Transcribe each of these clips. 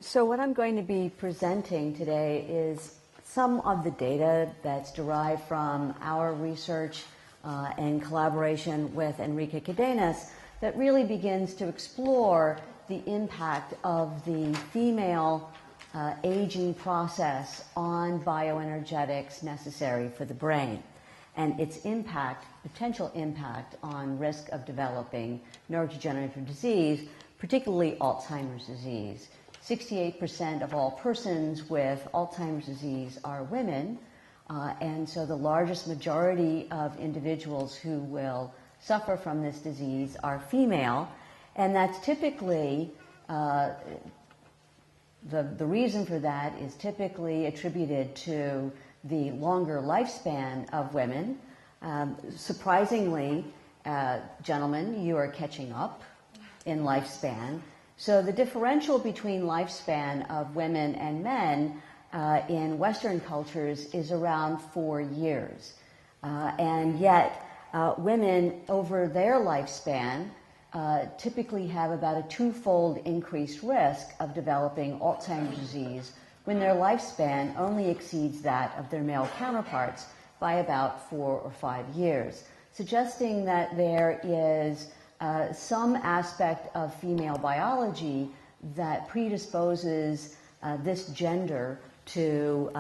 So what I'm going to be presenting today is some of the data that's derived from our research in collaboration with Enrique Cadenas that really begins to explore the impact of the female aging process on bioenergetics necessary for the brain and its impact, potential impact on risk of developing neurodegenerative disease, particularly Alzheimer's disease. 68% of all persons with Alzheimer's disease are women, and so the largest majority of individuals who will suffer from this disease are female, and that's typically, the reason for that is typically attributed to the longer lifespan of women. Surprisingly, gentlemen, you are catching up in lifespan. So the differential between lifespan of women and men in Western cultures is around 4 years. And yet, women over their lifespan typically have about a twofold increased risk of developing Alzheimer's disease when their lifespan only exceeds that of their male counterparts by about 4 or 5 years, suggesting that there is some aspect of female biology that predisposes this gender to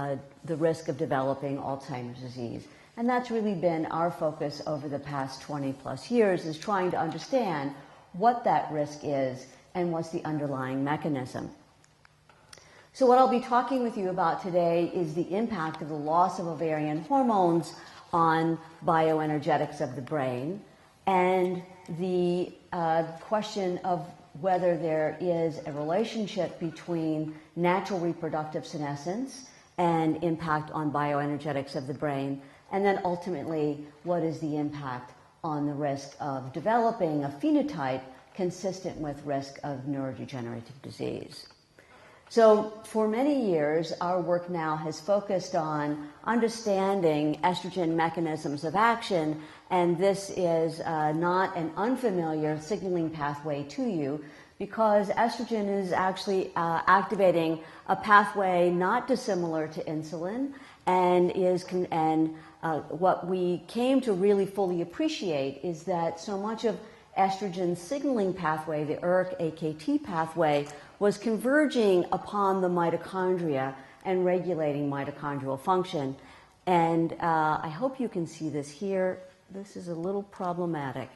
the risk of developing Alzheimer's disease. And that's really been our focus over the past 20 plus years, is trying to understand what that risk is and what's the underlying mechanism. So what I'll be talking with you about today is the impact of the loss of ovarian hormones on bioenergetics of the brain, and the question of whether there is a relationship between natural reproductive senescence and impact on bioenergetics of the brain, and then ultimately what is the impact on the risk of developing a phenotype consistent with risk of neurodegenerative disease. So for many years, our work now has focused on understanding estrogen mechanisms of action, and this is not an unfamiliar signaling pathway to you, because estrogen is actually activating a pathway not dissimilar to insulin, and what we came to really fully appreciate is that so much of estrogen signaling pathway, the ERK-AKT pathway, was converging upon the mitochondria and regulating mitochondrial function. And I hope you can see this here. This is a little problematic.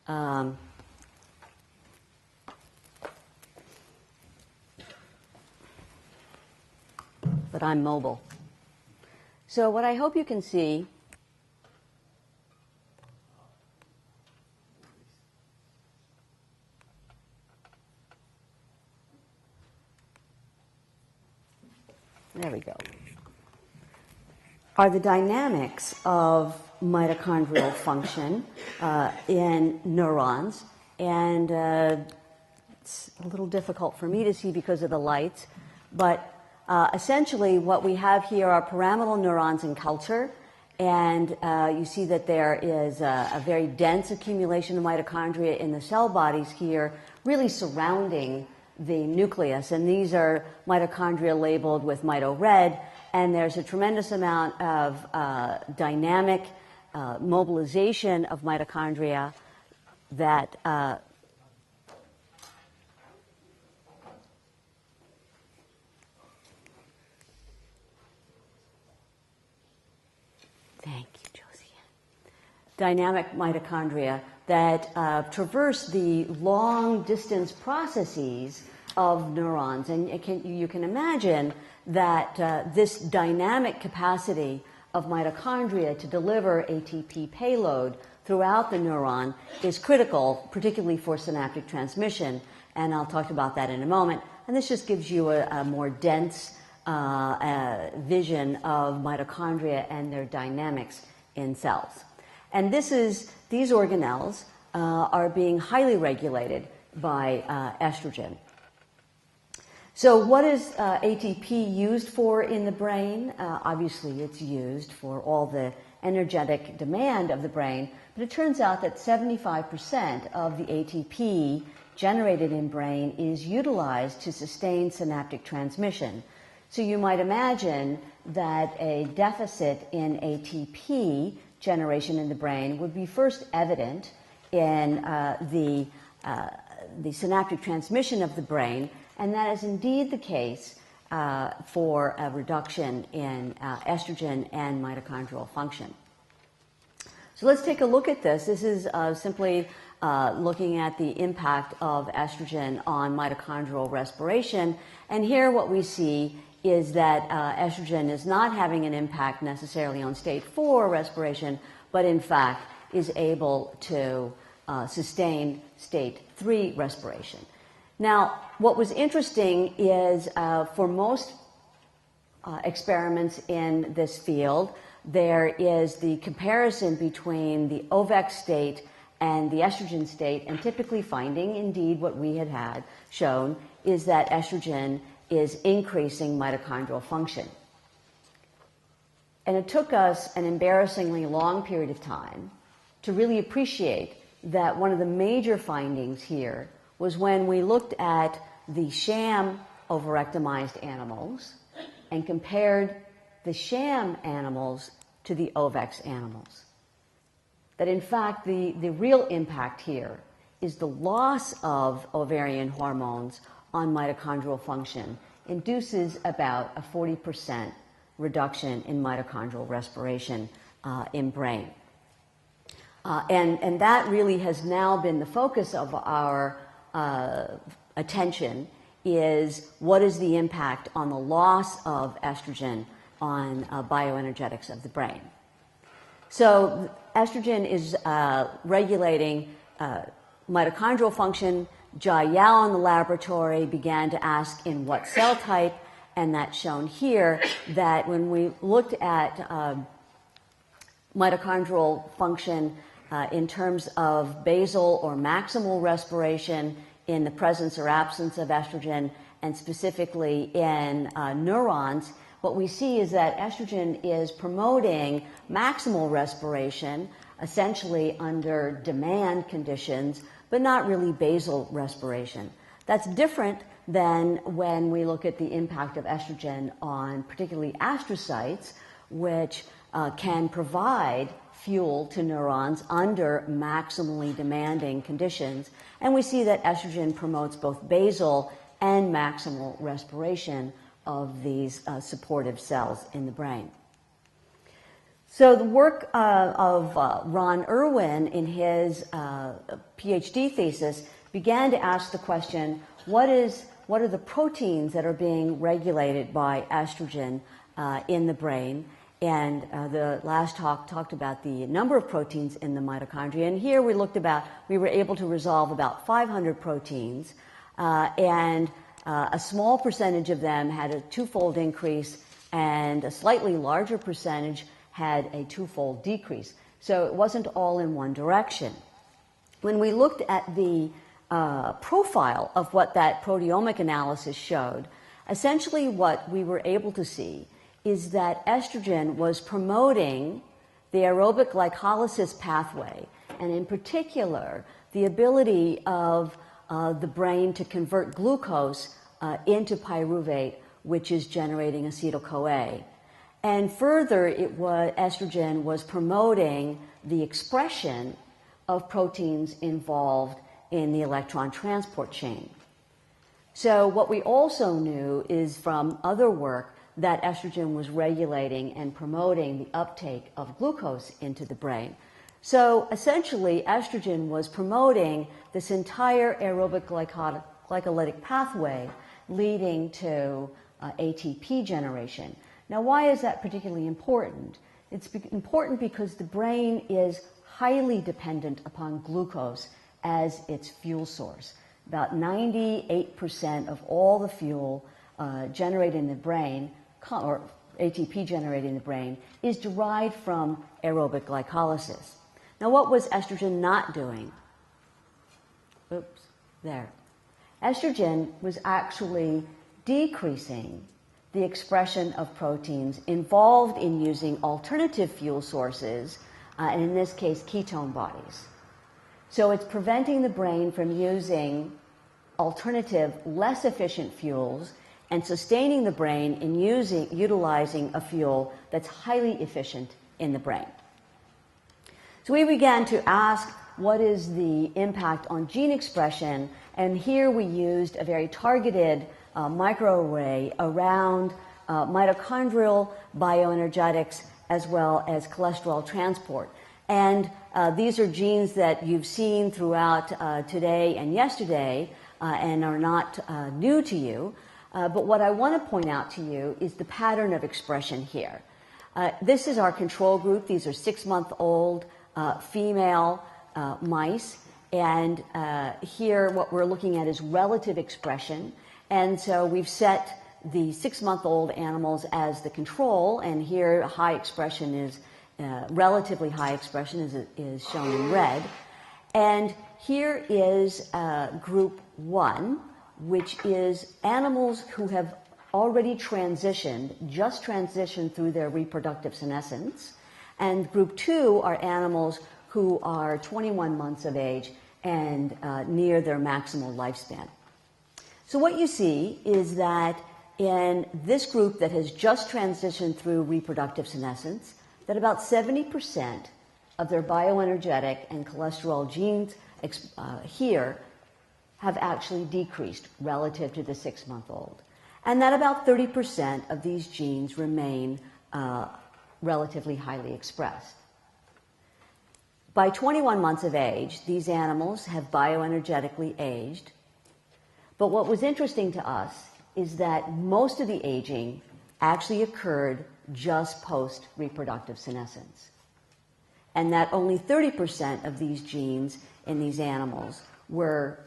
But I'm mobile. So what I hope you can see there we go, are the dynamics of mitochondrial function in neurons. And it's a little difficult for me to see because of the lights, but essentially what we have here are pyramidal neurons in culture, and you see that there is a very dense accumulation of mitochondria in the cell bodies here, really surrounding the nucleus, and these are mitochondria labeled with mito-red, and there's a tremendous amount of dynamic mobilization of mitochondria that thank you, Josiane. Dynamic mitochondria that traverse the long-distance processes of neurons. And you can imagine that this dynamic capacity of mitochondria to deliver ATP payload throughout the neuron is critical, particularly for synaptic transmission. And I'll talk about that in a moment. And this just gives you a more dense vision of mitochondria and their dynamics in cells. And these organelles are being highly regulated by estrogen. So what is ATP used for in the brain? Obviously, it's used for all the energetic demand of the brain, but it turns out that 75% of the ATP generated in brain is utilized to sustain synaptic transmission. So you might imagine that a deficit in ATP generation in the brain would be first evident in the synaptic transmission of the brain, and that is indeed the case for a reduction in estrogen and mitochondrial function. So let's take a look at this. This is simply looking at the impact of estrogen on mitochondrial respiration, and here what we see is that estrogen is not having an impact necessarily on state 4 respiration, but in fact is able to sustain state 3 respiration. Now, what was interesting is for most experiments in this field, there is the comparison between the OVEC state and the estrogen state, and typically finding, indeed, what we had shown is that estrogen is increasing mitochondrial function. And it took us an embarrassingly long period of time to really appreciate that one of the major findings here was when we looked at the sham ovarectomized animals and compared the sham animals to the OVEX animals. That in fact the real impact here is the loss of ovarian hormones on mitochondrial function induces about a 40% reduction in mitochondrial respiration in brain. And that really has now been the focus of our attention, is what is the impact on the loss of estrogen on bioenergetics of the brain. So estrogen is regulating mitochondrial function. Jia Yao in the laboratory began to ask in what cell type, and that's shown here, that when we looked at mitochondrial function in terms of basal or maximal respiration in the presence or absence of estrogen, and specifically in neurons, what we see is that estrogen is promoting maximal respiration, essentially under demand conditions, but not really basal respiration. That's different than when we look at the impact of estrogen on particularly astrocytes, which can provide fuel to neurons under maximally demanding conditions. And we see that estrogen promotes both basal and maximal respiration of these supportive cells in the brain. So the work of Ron Irwin in his PhD thesis began to ask the question, what are the proteins that are being regulated by estrogen in the brain? And the last talk talked about the number of proteins in the mitochondria. And here we were able to resolve about 500 proteins, and a small percentage of them had a twofold increase, and a slightly larger percentage had a twofold decrease. So it wasn't all in one direction. When we looked at the profile of what that proteomic analysis showed, essentially what we were able to see is that estrogen was promoting the aerobic glycolysis pathway, and in particular, the ability of the brain to convert glucose into pyruvate, which is generating acetyl-CoA. And further, estrogen was promoting the expression of proteins involved in the electron transport chain. So what we also knew is from other work that estrogen was regulating and promoting the uptake of glucose into the brain. So essentially, estrogen was promoting this entire aerobic glycolytic pathway leading to ATP generation. Now, why is that particularly important? It's important because the brain is highly dependent upon glucose as its fuel source. About 98% of all the fuel generated in the brain, or ATP generated in the brain, is derived from aerobic glycolysis. Now, what was estrogen not doing? Oops, there. Estrogen was actually decreasing the expression of proteins involved in using alternative fuel sources, and in this case, ketone bodies. So it's preventing the brain from using alternative, less efficient fuels and sustaining the brain in utilizing a fuel that's highly efficient in the brain. So we began to ask, what is the impact on gene expression? And here we used a very targeted microarray around mitochondrial bioenergetics as well as cholesterol transport. And these are genes that you've seen throughout today and yesterday and are not new to you. But what I want to point out to you is the pattern of expression here. This is our control group. These are 6-month-old female mice. And here what we're looking at is relative expression. And so we've set the 6-month-old animals as the control. And here high expression is, relatively high expression is shown in red. And here is group 1, which is animals who have already just transitioned through their reproductive senescence. And group 2 are animals who are 21 months of age and near their maximal lifespan. So what you see is that in this group that has just transitioned through reproductive senescence, that about 70% of their bioenergetic and cholesterol genes here have actually decreased relative to the 6-month-old. And that about 30% of these genes remain relatively highly expressed. By 21 months of age, these animals have bioenergetically aged. But what was interesting to us is that most of the aging actually occurred just post-reproductive senescence. And that only 30% of these genes in these animals were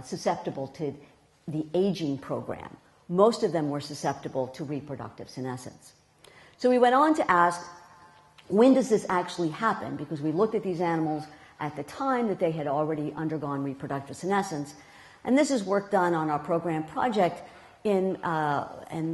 susceptible to the aging program. Most of them were susceptible to reproductive senescence. So we went on to ask, when does this actually happen? Because we looked at these animals at the time that they had already undergone reproductive senescence. And this is work done on our program project and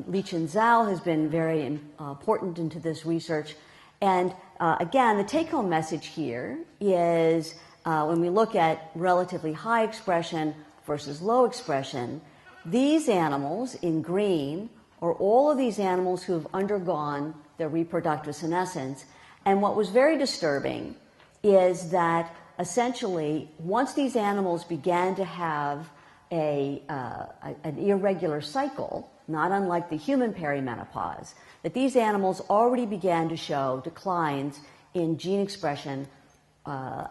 Li-Chin Zhao has been very important into this research. And again, the take-home message here is when we look at relatively high expression versus low expression, these animals in green are all of these animals who have undergone their reproductive senescence. And what was very disturbing is that essentially once these animals began to have an irregular cycle, not unlike the human perimenopause, that these animals already began to show declines in gene expression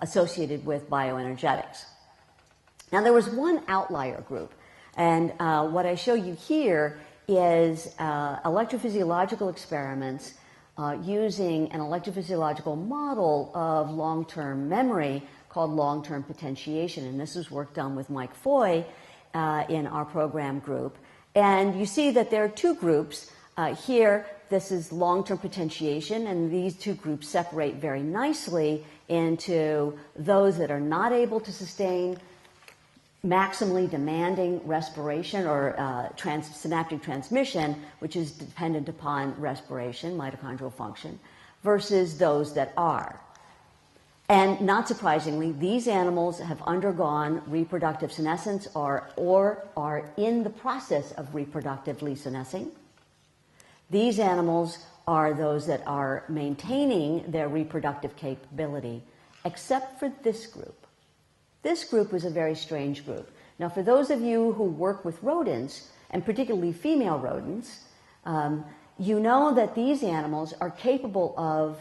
associated with bioenergetics. Now there was one outlier group, and what I show you here is electrophysiological experiments using an electrophysiological model of long-term memory called long-term potentiation, and this was work done with Mike Foy in our program group. And you see that there are two groups. Here, this is long-term potentiation, and these two groups separate very nicely into those that are not able to sustain maximally demanding respiration or synaptic transmission, which is dependent upon respiration, mitochondrial function, versus those that are. And not surprisingly, these animals have undergone reproductive senescence or are in the process of reproductively senescing. These animals are those that are maintaining their reproductive capability, except for this group. This group is a very strange group. Now, for those of you who work with rodents, and particularly female rodents, you know that these animals are capable of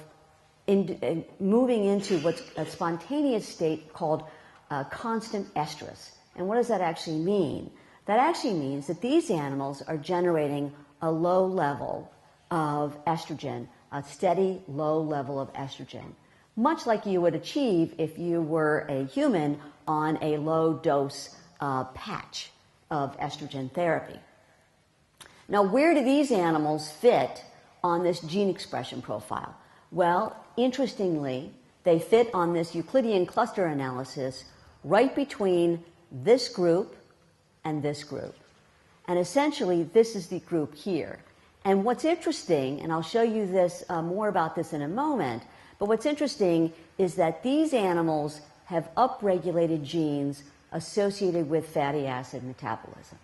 moving into what's a spontaneous state called constant estrus. And what does that actually mean? That actually means that these animals are generating a low level of estrogen, a steady low level of estrogen, much like you would achieve if you were a human on a low dose patch of estrogen therapy. Now, where do these animals fit on this gene expression profile? Well, interestingly, they fit on this Euclidean cluster analysis right between this group and this group. And essentially, this is the group here. And what's interesting, and I'll show you this more about this in a moment, but what's interesting is that these animals have upregulated genes associated with fatty acid metabolism,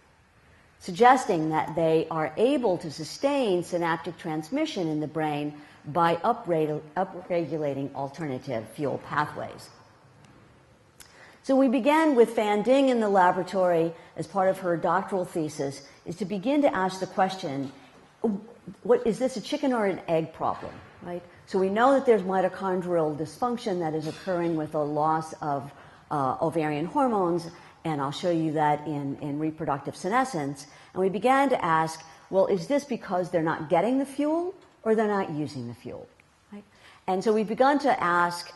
suggesting that they are able to sustain synaptic transmission in the brain by upregulating alternative fuel pathways. So we began with Fan Ding in the laboratory as part of her doctoral thesis, is to begin to ask the question, what is this, a chicken or an egg problem, right? So we know that there's mitochondrial dysfunction that is occurring with a loss of ovarian hormones, and I'll show you that in reproductive senescence. And we began to ask, well, is this because they're not getting the fuel or they're not using the fuel, right? And so we've begun to ask,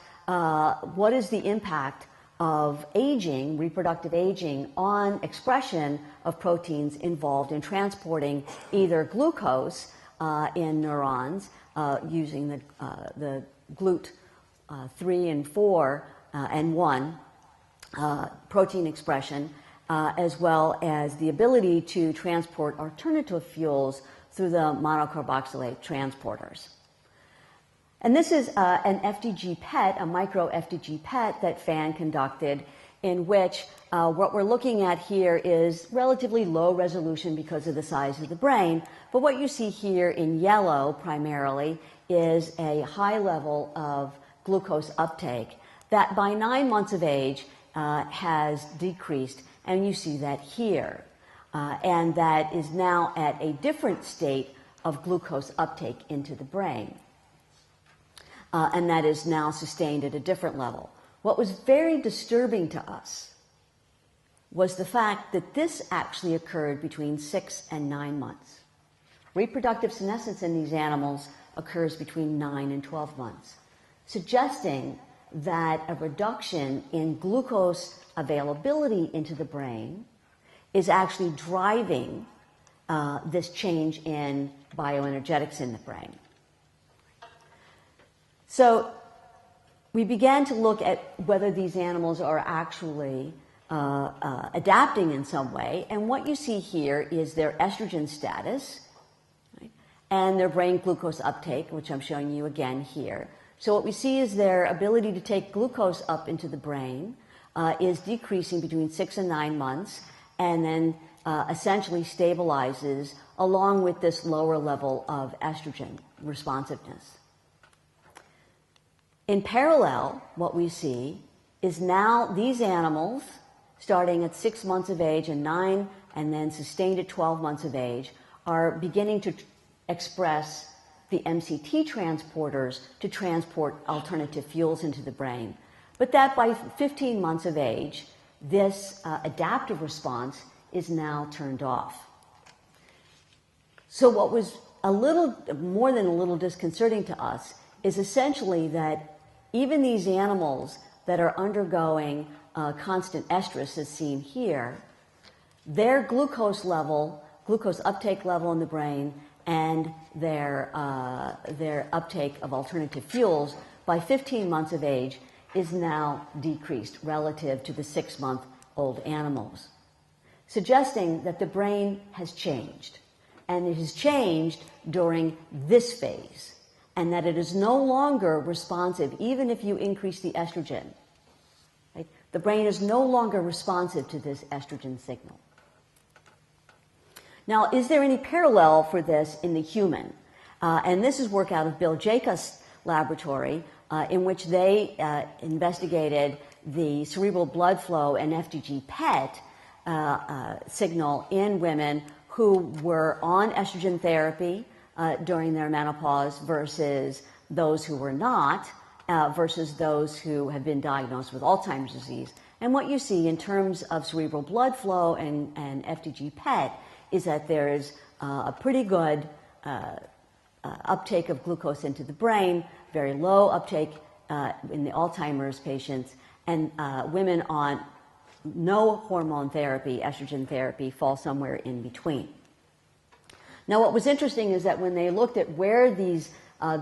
what is the impact of aging, reproductive aging, on expression of proteins involved in transporting either glucose in neurons using the GLUT3 and 4 and 1 protein expression, as well as the ability to transport alternative fuels through the monocarboxylate transporters. And this is an FDG PET, a micro FDG PET that Fan conducted, in which what we're looking at here is relatively low resolution because of the size of the brain. But what you see here in yellow primarily is a high level of glucose uptake that by 9 months of age has decreased, and you see that here. And that is now at a different state of glucose uptake into the brain. And that is now sustained at a different level. What was very disturbing to us was the fact that this actually occurred between 6 and 9 months. Reproductive senescence in these animals occurs between 9 and 12 months, suggesting that a reduction in glucose availability into the brain is actually driving this change in bioenergetics in the brain. So we began to look at whether these animals are actually adapting in some way, and what you see here is their estrogen status, right, and their brain glucose uptake, which I'm showing you again here. So what we see is their ability to take glucose up into the brain is decreasing between 6 and 9 months, and then essentially stabilizes along with this lower level of estrogen responsiveness. In parallel, what we see is now these animals, starting at 6 months of age and 9, and then sustained at 12 months of age, are beginning to express the MCT transporters to transport alternative fuels into the brain. But that by 15 months of age, this adaptive response is now turned off. So what was a little more than a little disconcerting to us is essentially that even these animals that are undergoing constant estrus, as seen here, their glucose level, glucose uptake level in the brain, and their uptake of alternative fuels by 15 months of age is now decreased relative to the 6-month-old animals, suggesting that the brain has changed, and it has changed during this phase, and that it is no longer responsive even if you increase the estrogen. Right? The brain is no longer responsive to this estrogen signal. Now, is there any parallel for this in the human? And this is work out of Bill Jacobs' laboratory, in which they investigated the cerebral blood flow and FDG PET signal in women who were on estrogen therapy during their menopause versus those who were not, versus those who have been diagnosed with Alzheimer's disease. And what you see in terms of cerebral blood flow and FDG PET is that there is a pretty good uptake of glucose into the brain, very low uptake in the Alzheimer's patients, and women on no hormone therapy, estrogen therapy, fall somewhere in between. Now, what was interesting is that when they looked at where these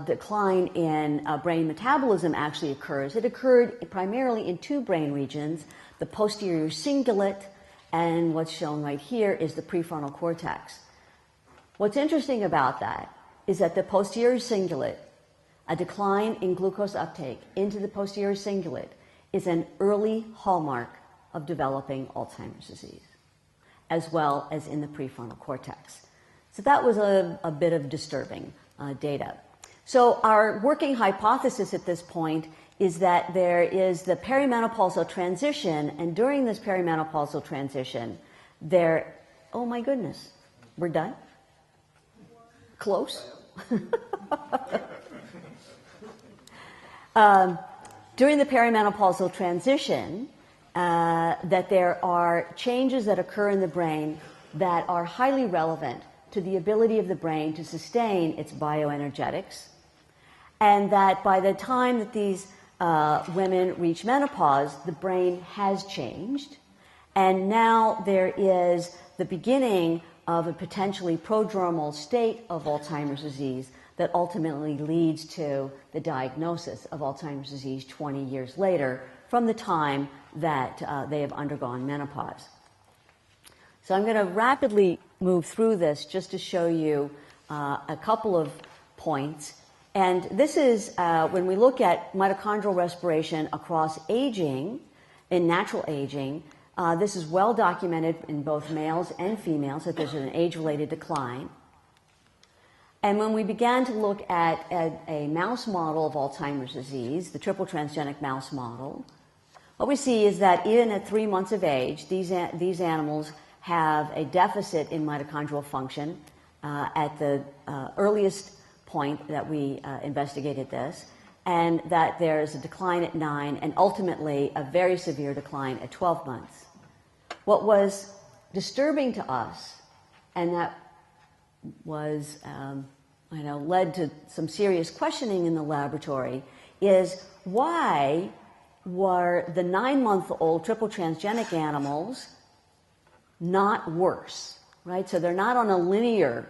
decline in brain metabolism actually occurs, it occurred primarily in 2 brain regions, the posterior cingulate, and what's shown right here is the prefrontal cortex. What's interesting about that is that the posterior cingulate, a decline in glucose uptake into the posterior cingulate, is an early hallmark of developing Alzheimer's disease, as well as in the prefrontal cortex. So that was a bit of disturbing data. So our working hypothesis at this point is that there is the perimenopausal transition, and during this perimenopausal transition, oh my goodness, we're done? Close? During the perimenopausal transition, that there are changes that occur in the brain that are highly relevant to the ability of the brain to sustain its bioenergetics, and that by the time that these women reach menopause, the brain has changed, and now there is the beginning of a potentially prodromal state of Alzheimer's disease that ultimately leads to the diagnosis of Alzheimer's disease 20 years later from the time that they have undergone menopause. So I'm going to rapidly move through this just to show you a couple of points. And this is when we look at mitochondrial respiration across aging, in natural aging, this is well documented in both males and females that there's an age-related decline. And when we began to look at a mouse model of Alzheimer's disease, the triple transgenic mouse model, what we see is that even at 3 months of age, these animals have a deficit in mitochondrial function at the earliest point that we investigated this, and that there's a decline at 9 and ultimately a very severe decline at 12 months. What was disturbing to us, and that was led to some serious questioning in the laboratory, is why were the 9-month-old triple transgenic animals not worse, right? So they're not on a linear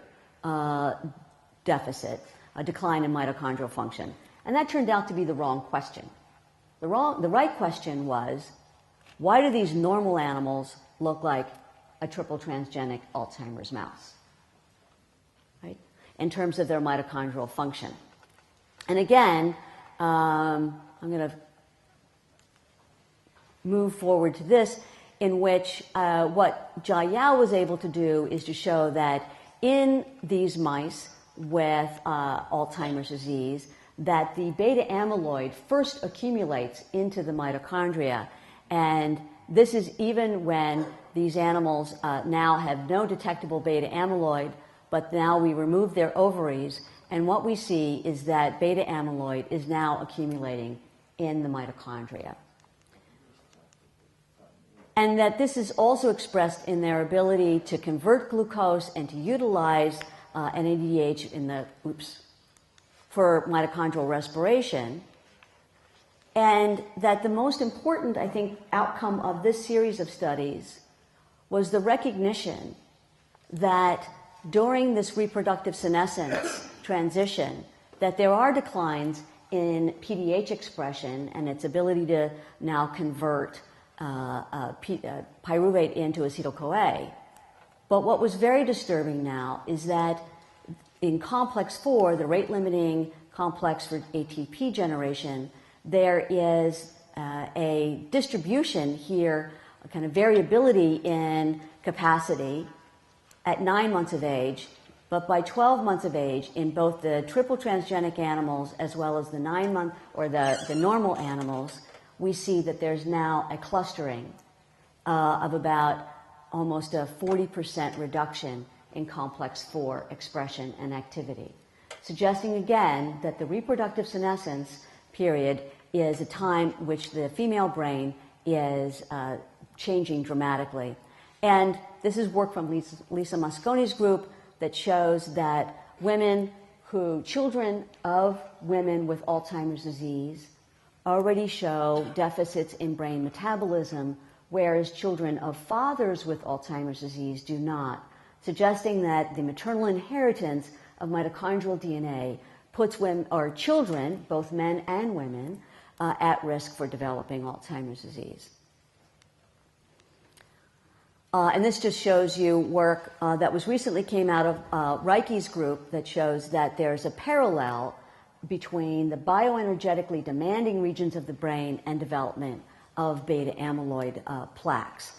deficit, a decline in mitochondrial function. And that turned out to be the wrong question. The right question was, why do these normal animals look like a triple transgenic Alzheimer's mouse, right, in terms of their mitochondrial function? And again, I'm going to move forward to this, in which what Jia Yao was able to do is to show that in these mice with Alzheimer's disease, that the beta amyloid first accumulates into the mitochondria, and this is even when these animals now have no detectable beta amyloid, but now we remove their ovaries, and what we see is that beta amyloid is now accumulating in the mitochondria. And that this is also expressed in their ability to convert glucose and to utilize NADH for mitochondrial respiration. And that the most important, I think, outcome of this series of studies was the recognition that during this reproductive senescence transition, that there are declines in PDH expression and its ability to now convert pyruvate into acetyl-CoA. But what was very disturbing now is that in complex 4, the rate-limiting complex for ATP generation, there is a distribution here, a kind of variability in capacity at 9 months of age, but by 12 months of age, in both the triple transgenic animals as well as the 9-month or the normal animals, we see that there's now a clustering of about almost a 40% reduction in complex 4 expression and activity, suggesting again that the reproductive senescence period is a time which the female brain is changing dramatically. And this is work from Lisa Mosconi's group that shows that children of women with Alzheimer's disease already show deficits in brain metabolism, whereas children of fathers with Alzheimer's disease do not, suggesting that the maternal inheritance of mitochondrial DNA puts children, both men and women, at risk for developing Alzheimer's disease. And this just shows you work that was recently came out of Reiche's group that shows that there's a parallel between the bioenergetically demanding regions of the brain and development of beta amyloid plaques,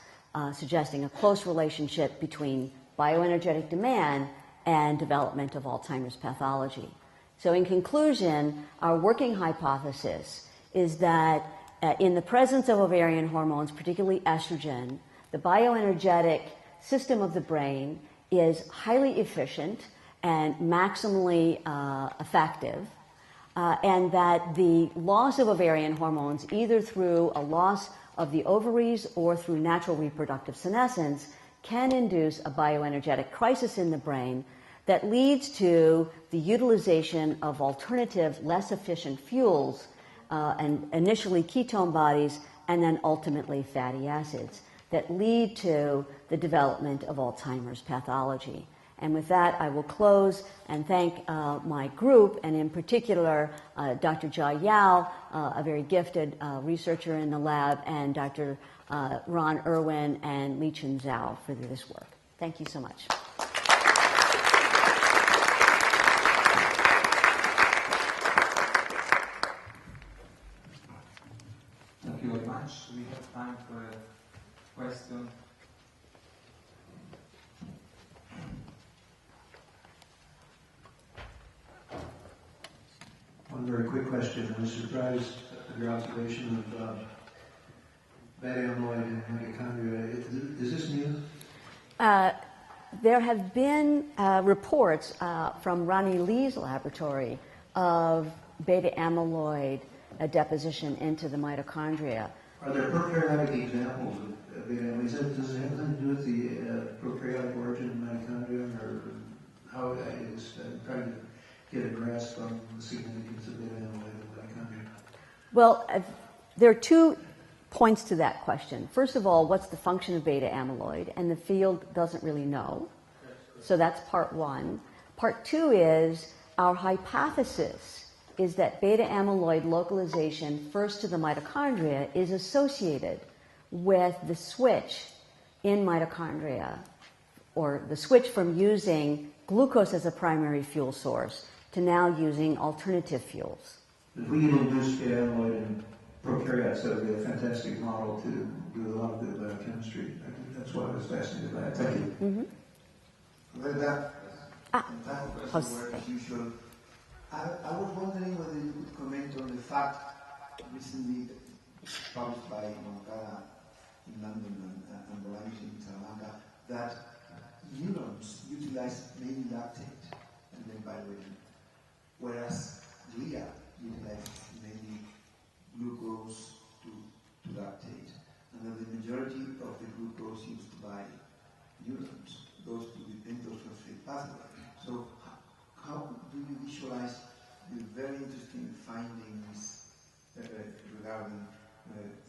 suggesting a close relationship between bioenergetic demand and development of Alzheimer's pathology. So in conclusion, our working hypothesis is that in the presence of ovarian hormones, particularly estrogen, the bioenergetic system of the brain is highly efficient and maximally effective, and that the loss of ovarian hormones, either through a loss of the ovaries or through natural reproductive senescence, can induce a bioenergetic crisis in the brain that leads to the utilization of alternative, less efficient fuels, and initially ketone bodies, and then ultimately fatty acids, that lead to the development of Alzheimer's pathology. And with that, I will close and thank my group, and in particular, Dr. Jia Yao, a very gifted researcher in the lab, and Dr. Ron Irwin and Li-Chun Zhao for this work. Thank you so much. Thank you very much. We have time for a question. One very quick question. I was surprised at your observation of beta amyloid in mitochondria. Is this new? There have been reports from Ronnie Lee's laboratory of beta amyloid deposition into the mitochondria. Are there prokaryotic examples of beta amyloid? Does it have anything to do with the prokaryotic origin of mitochondria, or how it is? I'm trying to get a grasp on the significance of beta amyloid in mitochondria. Well, there are 2 points to that question. First of all, what's the function of beta amyloid? And the field doesn't really know. So that's part 1. Part 2 is our hypothesis is that beta amyloid localization first to the mitochondria is associated with the switch in mitochondria, or the switch from using glucose as a primary fuel source to now using alternative fuels. If we can induce beta amyloid in prokaryotes, that would be a fantastic model to do a lot of good biochemistry. I think that's what I was fascinated by. Thank you. Mm-hmm. With that, as usual, I was wondering whether you could comment on the fact recently published by Moncada in London and Bolaños in Salamanca that neurons utilize mainly lactate and then bilirubin, whereas glia utilize mainly glucose to lactate, and that the majority of the glucose used by neurons goes to the pentophosphate pathway. So how do you visualize the very interesting findings regarding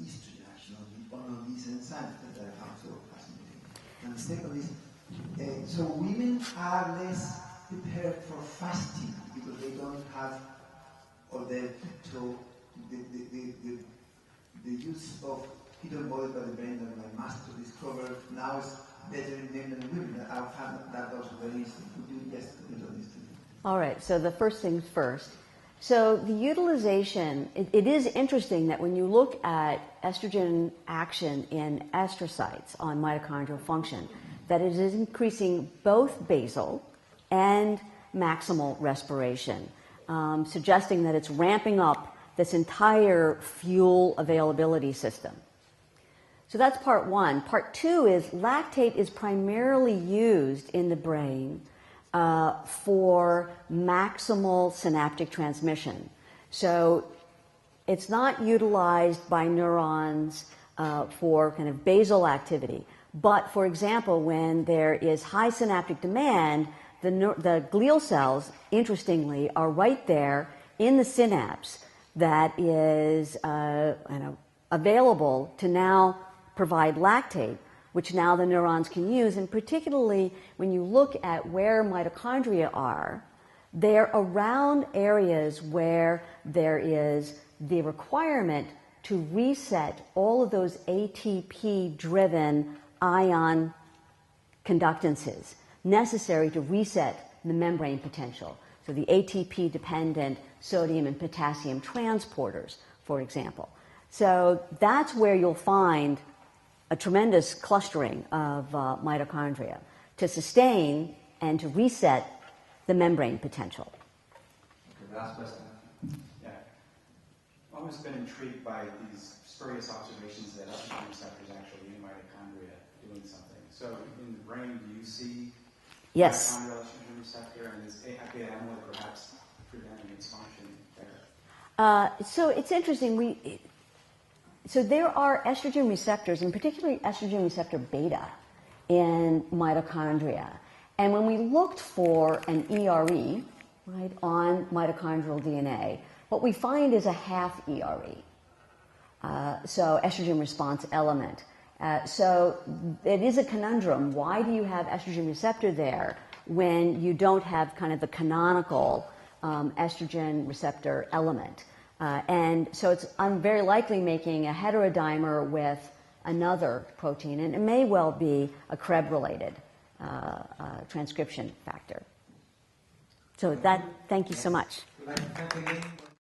estrogen action on these enzymes that I found so fascinating? And the second is, so women are less prepared for fasting because they don't have, or the use of ketone bodies by the brain that my master discovered now is better in men than women. I found that also very interesting. Could you just comment on this? All right, so the first things first. So the utilization, it is interesting that when you look at estrogen action in astrocytes on mitochondrial function, that it is increasing both basal and maximal respiration, suggesting that it's ramping up this entire fuel availability system. So that's part 1. Part 2 is lactate is primarily used in the brain for maximal synaptic transmission. So it's not utilized by neurons for kind of basal activity. But, for example, when there is high synaptic demand, the glial cells, interestingly, are right there in the synapse that is available to now provide lactate, which now the neurons can use. And particularly when you look at where mitochondria are, they're around areas where there is the requirement to reset all of those ATP-driven ion conductances necessary to reset the membrane potential. So the ATP-dependent sodium and potassium transporters, for example. So that's where you'll find a tremendous clustering of mitochondria to sustain and to reset the membrane potential. Okay, last question. Yeah. I've always been intrigued by these spurious observations that estrogen receptors actually in mitochondria doing something. So in the brain, do you see Yes. mitochondrial estrogen receptor, and is AIPA amyloid perhaps preventing its function there? So it's interesting. So there are estrogen receptors, and particularly estrogen receptor beta, in mitochondria. And when we looked for an ERE, right, on mitochondrial DNA, what we find is a half ERE. So estrogen response element. So it is a conundrum. Why do you have estrogen receptor there when you don't have kind of the canonical estrogen receptor element? And so I'm very likely making a heterodimer with another protein, and it may well be a Krebs-related transcription factor. So thank you so much. We'd like to thank again